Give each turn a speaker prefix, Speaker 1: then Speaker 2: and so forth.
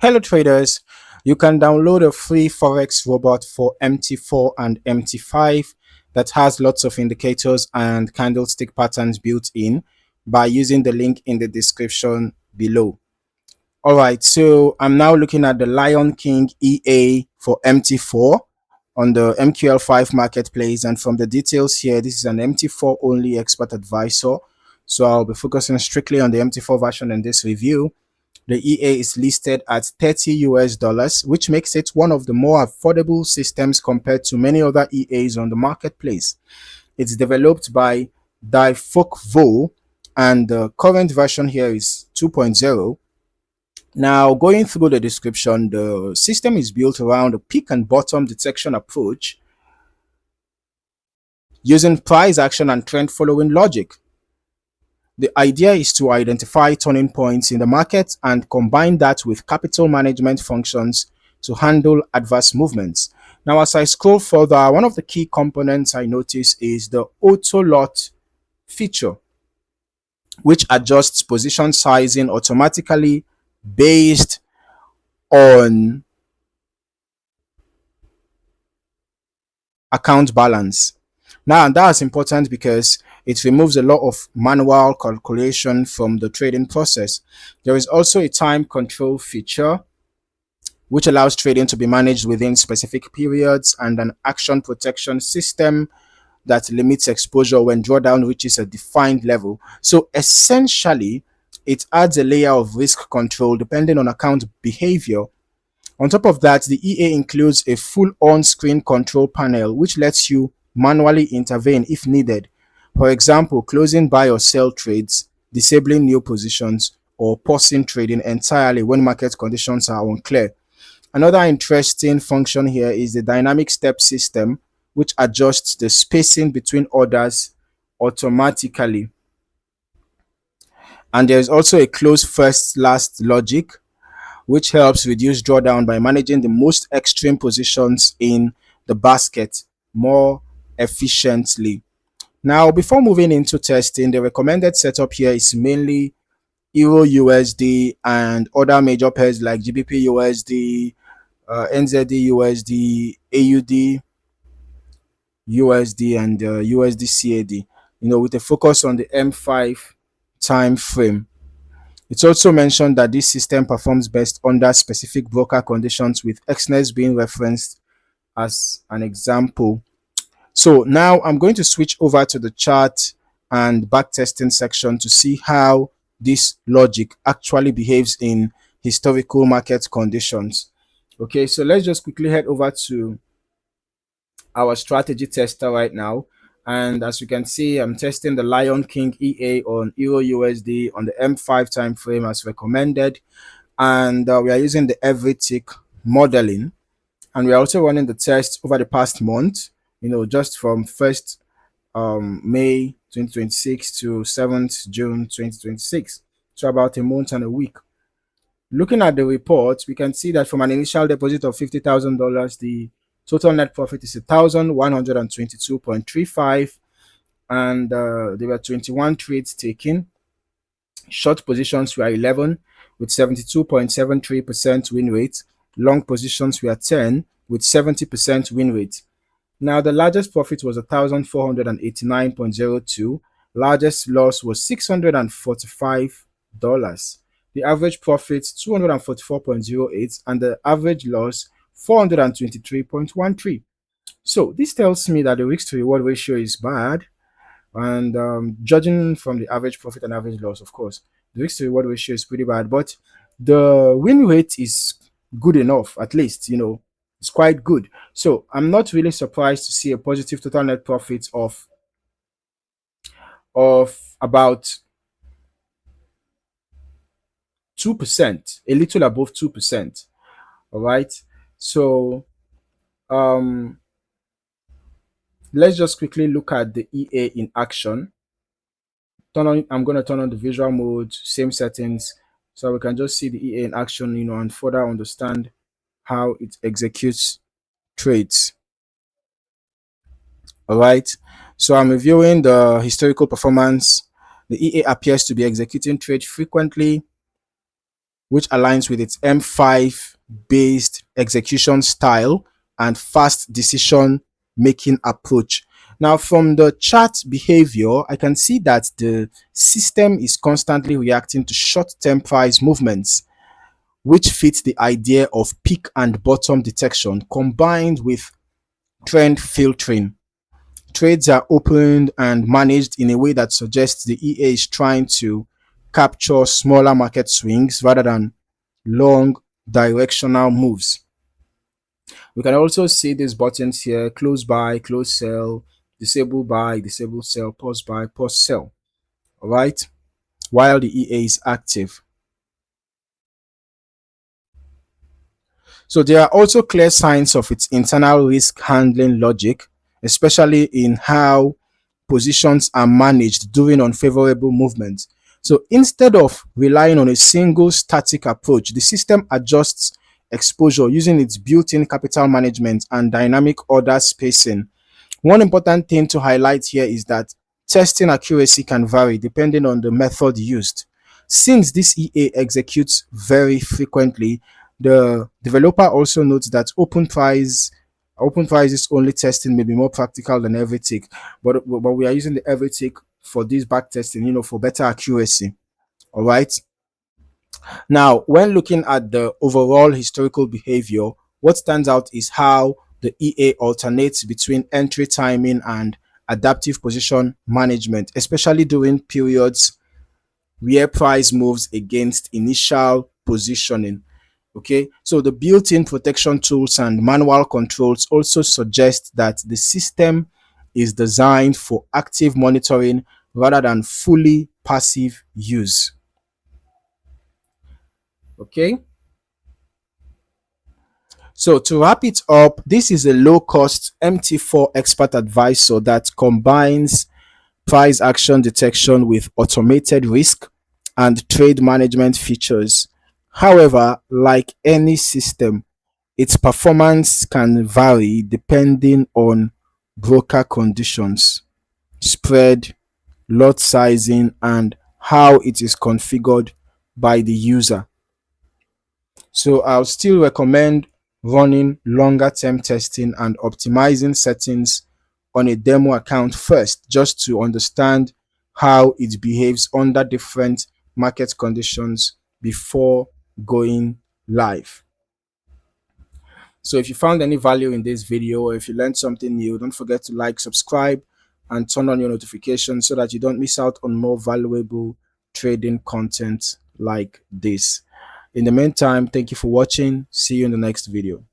Speaker 1: Hello traders, you can download a free Forex robot for MT4 and MT5 that has lots of indicators and candlestick patterns built in by using the link in the description below. Alright, so I'm now looking at the Lion King EA for MT4 on the MQL5 marketplace, and from the details here, this is an MT4 only expert advisor. So I'll be focusing strictly on the MT4 version in this review. The EA is listed at 30 US dollars, which makes it one of the more affordable systems compared to many other EAs on the marketplace. It's developed by Vo, and the current version here is 2.0. Now, going through the description, the system is built around a peak and bottom detection approach using price action and trend following logic. The idea is to identify turning points in the market and combine that with capital management functions to handle adverse movements. Now, as I scroll further, one of the key components I notice is the auto lot feature, which adjusts position sizing automatically based on account balance. Now, that's important because it removes a lot of manual calculation from the trading process. There is also a time control feature which allows trading to be managed within specific periods, and an action protection system that limits exposure when drawdown reaches a defined level. So essentially, it adds a layer of risk control depending on account behavior. On top of that, the EA includes a full on-screen control panel which lets you manually intervene if needed. For example, closing buy or sell trades, disabling new positions, or pausing trading entirely when market conditions are unclear. Another interesting function here is the dynamic step system, which adjusts the spacing between orders automatically. And there is also a close first last logic, which helps reduce drawdown by managing the most extreme positions in the basket more efficiently. Now, before moving into testing, the recommended setup here is mainly Euro USD and other major pairs like GBP USD, NZD USD, AUD USD, and USD CAD, with a focus on the M5 time frame. It's also mentioned that this system performs best under specific broker conditions, with XNES being referenced as an example. So now I'm going to switch over to the chart and backtesting section to see how this logic actually behaves in historical market conditions. Okay, so let's just quickly head over to our strategy tester right now. And as you can see, I'm testing the Lion King EA on Euro USD on the M5 time frame as recommended. And we are using the every tick modeling. And we are also running the test over the past month, just from 1st May 2026 to 7th June 2026. So about a month and a week. Looking at the report, we can see that from an initial deposit of $50,000, the total net profit is 1,122.35, and there were 21 trades taken. Short positions were 11 with 72.73% win rate. Long positions were 10 with 70% win rate. Now, the largest profit was 1,489.02. Largest loss was $645. The average profit 244.08, and the average loss 423.13. So this tells me that the risk to reward ratio is bad, and judging from the average profit and average loss, of course, the risk to reward ratio is pretty bad, but the win rate is good enough. At least it's quite good. So I'm not really surprised to see a positive total net profit of about 2%, a little above 2%. All right, so let's just quickly look at the EA in action. I'm going to turn on the visual mode, same settings, so we can just see the EA in action, and further understand how it executes trades. All right, so I'm reviewing the historical performance. The EA appears to be executing trades frequently which aligns with its M5 based execution style and fast decision making approach. Now, from the chart behavior, I can see that the system is constantly reacting to short term price movements, which fits the idea of peak and bottom detection combined with trend filtering. Trades are opened and managed in a way that suggests the EA is trying to capture smaller market swings rather than long directional moves. We can also see these buttons here: close buy, close sell, disable buy, disable sell, pause buy, pause sell. All right, while the EA is active. So there are also clear signs of its internal risk handling logic, especially in how positions are managed during unfavorable movements. So instead of relying on a single static approach, the system adjusts exposure using its built-in capital management and dynamic order spacing. One important thing to highlight here is that testing accuracy can vary depending on the method used. Since this EA executes very frequently, the developer also notes that open prices only testing may be more practical than every tick, but we are using the every tick for this back testing, for better accuracy. All right. Now, when looking at the overall historical behavior, what stands out is how the EA alternates between entry timing and adaptive position management, especially during periods where price moves against initial positioning. Okay, so the built-in protection tools and manual controls also suggest that the system is designed for active monitoring rather than fully passive use. Okay, so to wrap it up, this is a low-cost MT4 expert advisor that combines price action detection with automated risk and trade management features. However, like any system, its performance can vary depending on broker conditions, spread, lot sizing, and how it is configured by the user. So I'll still recommend running longer term testing and optimizing settings on a demo account first, just to understand how it behaves under different market conditions before going live. So if you found any value in this video, or if you learned something new, don't forget to like, subscribe, and turn on your notifications so that you don't miss out on more valuable trading content like this. In the meantime, thank you for watching. See you in the next video.